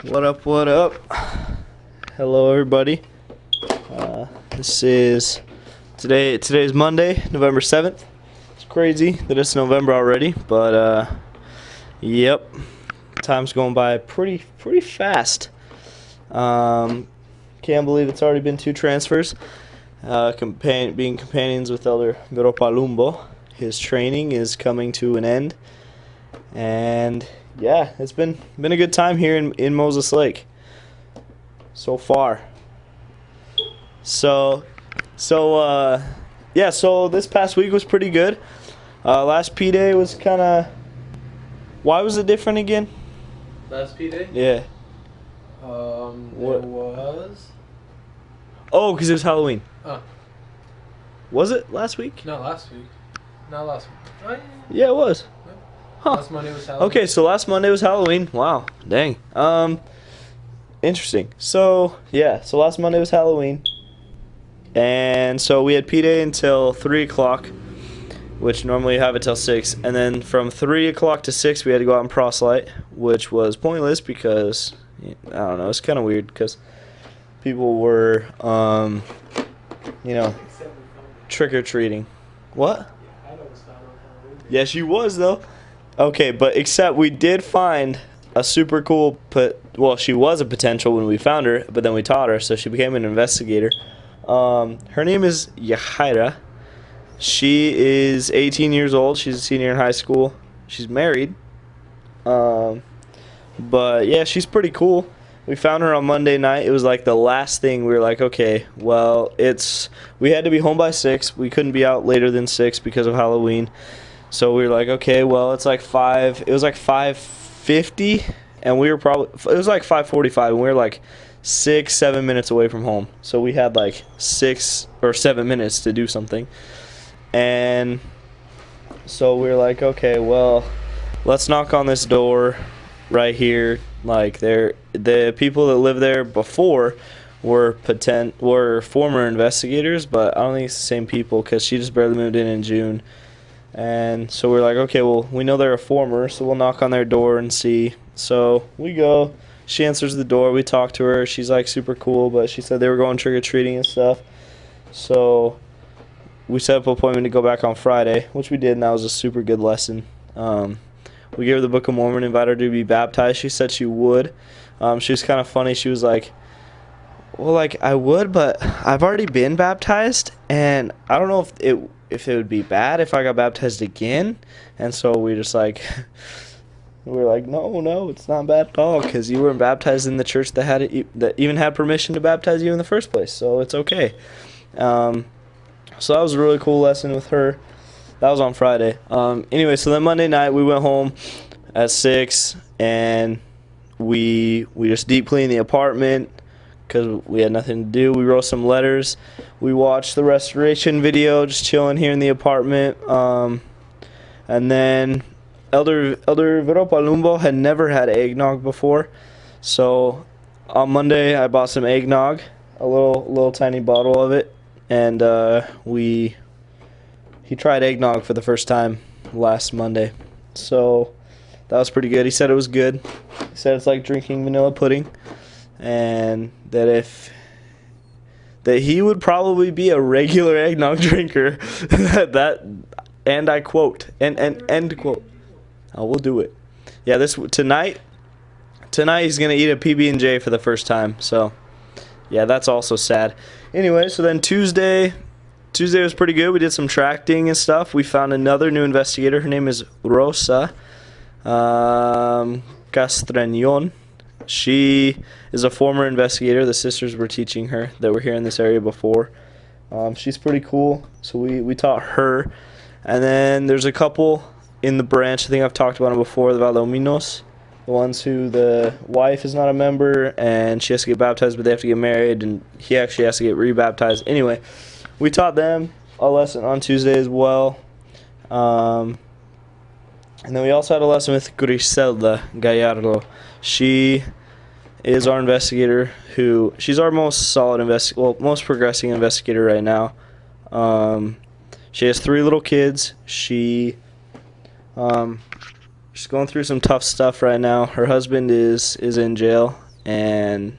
What up, what up? Hello, everybody. This is today's Monday, November 7th. It's crazy that it's November already, but yep. Time's going by pretty fast. Can't believe it's already been 2 transfers. Being companions with Elder Vero Palumbo. His training is coming to an end. And yeah, it's been a good time here in Moses Lake so far. So this past week was pretty good. Last P Day was kind of. Why was it different again? Last P Day? Yeah. What was? Oh, because it was Halloween. Oh. Was it last week? No, last week. Not last week. Oh, yeah. Yeah, it was. Yeah. Huh. Last Monday was Halloween. Okay, so last Monday was Halloween. Wow, dang. Interesting. So last Monday was Halloween, and so we had P Day until 3 o'clock, which normally you have it till 6, and then from 3 o'clock to 6 we had to go out and proselyte, which was pointless because I don't know, it's kind of weird because people were trick or treating. What? Yes, she was though. Okay, but except we did find a super cool she was a potential when we found her, but then we taught her, so she became an investigator. Her name is Yahaira. She is 18 years old. She's a senior in high school. She's married. But yeah, she's pretty cool. We found her on Monday night. It was like the last thing. We were like, okay, well, we had to be home by 6. We couldn't be out later than 6 because of Halloween. So we were like, okay, well, it's like 5. It was like 5:50, and it was like 5:45, and we were like 6-7 minutes away from home. So we had like 6 or 7 minutes to do something. And so we were like, okay, well, let's knock on this door right here. Like the people that lived there before were former investigators, but I don't think it's the same people because she just barely moved in June. And so we're like, okay, well, we know they're a former, so we'll knock on their door and see. So we go. She answers the door. We talk to her. She's like super cool, but she said they were going trick-or-treating and stuff. So we set up an appointment to go back on Friday, which we did, and that was a super good lesson. We gave her the Book of Mormon, invited her to be baptized. She said she would. She was kind of funny. She was like, well, like, I would, but I've already been baptized, and I don't know if it would be bad if I got baptized again. And so we just like, we were like, no, it's not bad at all, because you weren't baptized in the church that even had permission to baptize you in the first place, so it's okay. So that was a really cool lesson with her. That was on Friday. Anyway, so then Monday night we went home at 6, and we just deep cleaned the apartment because we had nothing to do. We wrote some letters. We watched the restoration video, just chilling here in the apartment. And then Elder Vero Palumbo had never had eggnog before, so on Monday I bought some eggnog, a little tiny bottle of it, and he tried eggnog for the first time last Monday, so that was pretty good. He said it was good. He said it's like drinking vanilla pudding, and that he would probably be a regular eggnog drinker. And I quote, end quote. Oh, we'll do it. Yeah, tonight he's gonna eat a PB&J for the first time. So yeah, that's also sad. Anyway, so then Tuesday was pretty good. We did some tracking and stuff. We found another new investigator. Her name is Rosa Castrañón. She is a former investigator. The sisters were teaching her that were here in this area before. She's pretty cool. So we taught her. And then there's a couple in the branch. I think I've talked about them before, the Valdominos. The ones who the wife is not a member and she has to get baptized, but they have to get married, and he actually has to get rebaptized. Anyway, we taught them a lesson on Tuesday as well. And then we also had a lesson with Griselda Gallardo. She is our investigator she's our most most progressing investigator right now. She has 3 little kids. She's going through some tough stuff right now. Her husband is in jail, and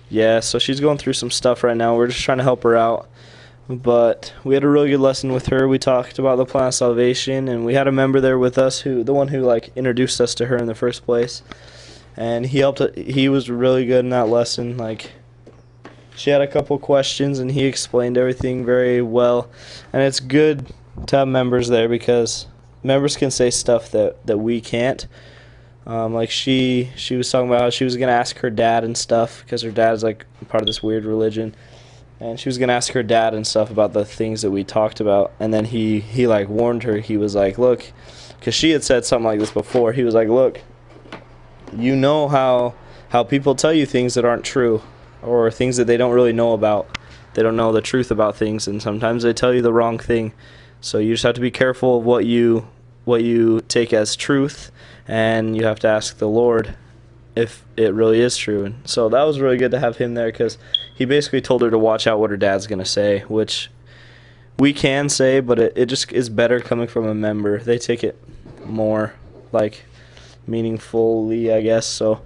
yeah, so she's going through some stuff right now. We're just trying to help her out. But we had a really good lesson with her. We talked about the plan of salvation, and we had a member there with us, the one who like introduced us to her in the first place. And he was really good in that lesson. Like, she had a couple questions and he explained everything very well. And it's good to have members there because members can say stuff that we can't. Like she was talking about how she was gonna ask her dad and stuff because her dad's like part of this weird religion, and she was gonna ask her dad and stuff about the things that we talked about. And then he like warned her. He was like, look, because she had said something like this before. He was like, look, you know how people tell you things that aren't true, or things that they don't really know about. They don't know the truth about things, and sometimes they tell you the wrong thing. So you just have to be careful of what you take as truth, and you have to ask the Lord if it really is true. And so that was really good to have him there, because he basically told her to watch out what her dad's going to say, which we can say, but it just is better coming from a member. They take it more like meaningfully, I guess. So,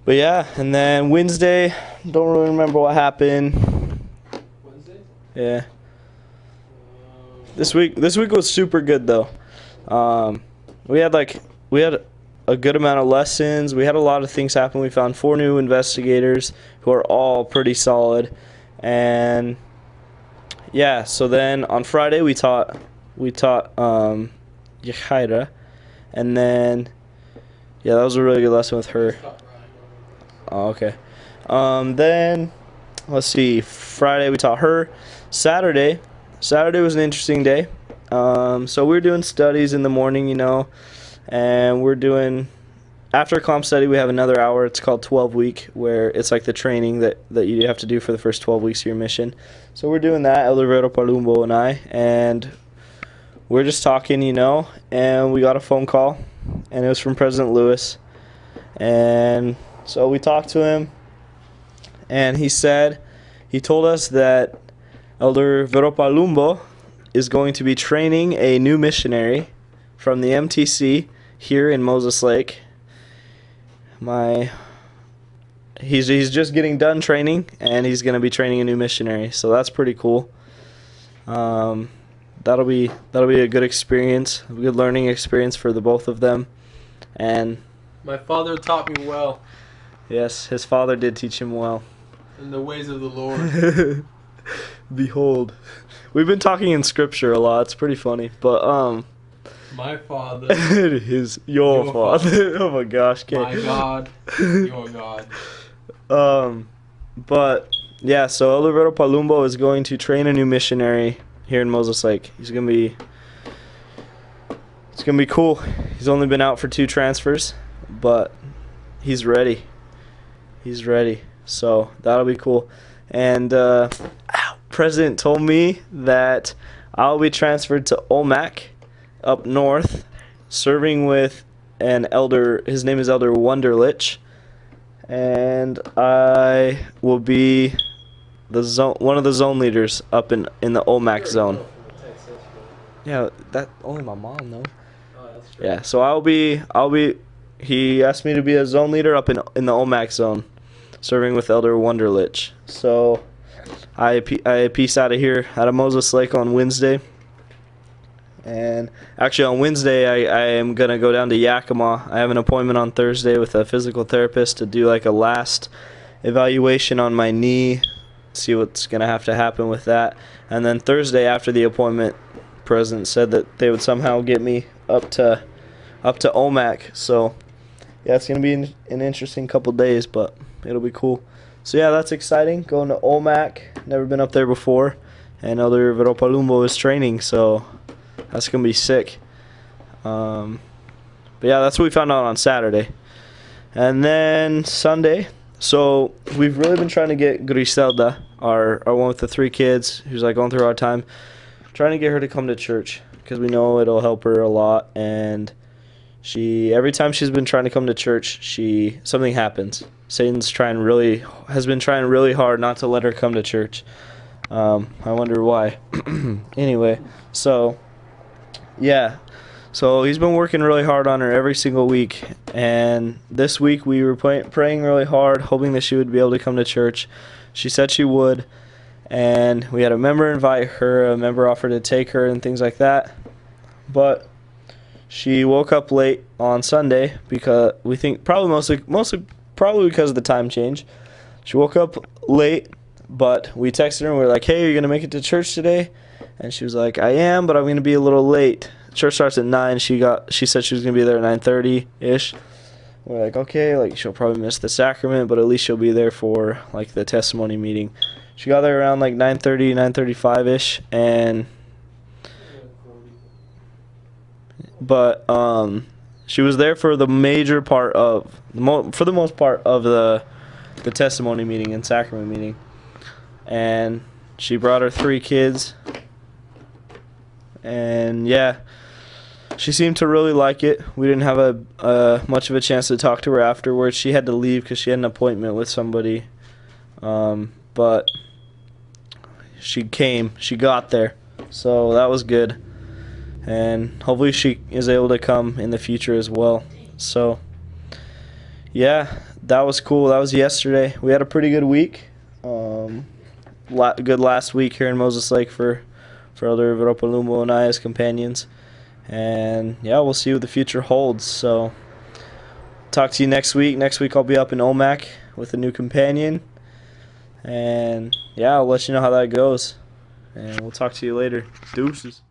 but yeah, and then Wednesday, don't really remember what happened. Wednesday? Yeah. This week was super good though. We had a good amount of lessons. We had a lot of things happen. We found 4 new investigators who are all pretty solid. And yeah, so then on Friday we taught Yechaira, and then yeah, that was a really good lesson with her. Oh, okay. Then let's see. Friday we taught her. Saturday was an interesting day. So we were doing studies in the morning, and we're doing, after comp study, we have another hour. It's called 12 week, where it's like the training that you have to do for the first 12 weeks of your mission. So we're doing that, Elder Vero Palumbo and I, and we're just talking, and we got a phone call, and it was from President Lewis. And so we talked to him, and he told us that Elder Vero Palumbo is going to be training a new missionary from the MTC here in Moses Lake. He's just getting done training, and he's going to be training a new missionary. So that's pretty cool. That'll be a good experience, a good learning experience for the both of them. And my father taught me well. Yes, his father did teach him well. In the ways of the Lord. Behold. We've been talking in scripture a lot. It's pretty funny. But my father. Your father. Oh my gosh, Kate. My God. Your God. But yeah, so Elder Vero Palumbo is going to train a new missionary here in Moses Lake. It's gonna be cool. He's only been out for 2 transfers, but he's ready. So that'll be cool. And President told me that I'll be transferred to Olmec up north, serving with an elder. His name is Elder Wunderlich, and I will be one of the zone leaders up in the Olmec zone. Yeah, that only my mom knows. Yeah, so I'll be. He asked me to be a zone leader up in the Olmec zone, serving with Elder Wunderlich. So I peace out of here, out of Moses Lake on Wednesday. And actually on Wednesday I am going to go down to Yakima. I have an appointment on Thursday with a physical therapist to do like a last evaluation on my knee, see what's going to have to happen with that. And then Thursday after the appointment, President said that they would somehow get me up to Olmec. So yeah, it's going to be an interesting couple days, but it'll be cool. So yeah, that's exciting. Going to Olmec. Never been up there before. And Elder Vero Palumbo is training, so that's going to be sick. But yeah, that's what we found out on Saturday. And then Sunday, so we've really been trying to get Griselda, our one with the 3 kids, who's like going through our time, trying to get her to come to church because we know it'll help her a lot. And every time she's been trying to come to church, something happens. Satan's has been trying really hard not to let her come to church. I wonder why. Anyway, so yeah, So he's been working really hard on her every single week. And this week we were praying really hard, hoping that she would be able to come to church. She said she would. And we had a member invite her, a member offered to take her and things like that. But she woke up late on Sunday because we think mostly because of the time change. She woke up late, but we texted her and we were like, "Hey, are you gonna make it to church today?" And she was like, "I am, but I'm gonna be a little late. Church starts at 9." She said she was gonna be there at 9:30-ish. We're like, okay, like she'll probably miss the sacrament, but at least she'll be there for like the testimony meeting. She got there around like 9:30, 9:35-ish, but she was there for the major part of for the most part of the testimony meeting and sacrament meeting. And she brought her 3 kids, and yeah, she seemed to really like it. We didn't have much of a chance to talk to her afterwards. She had to leave because she had an appointment with somebody, but she got there, so that was good. And hopefully she is able to come in the future as well. So yeah, that was cool. That was yesterday. We had a pretty good week. Good last week here in Moses Lake for Elder Evropalumo and I as companions. And yeah, we'll see what the future holds. So talk to you next week. Next week I'll be up in Omak with a new companion. And yeah, I'll let you know how that goes. And we'll talk to you later. Deuces.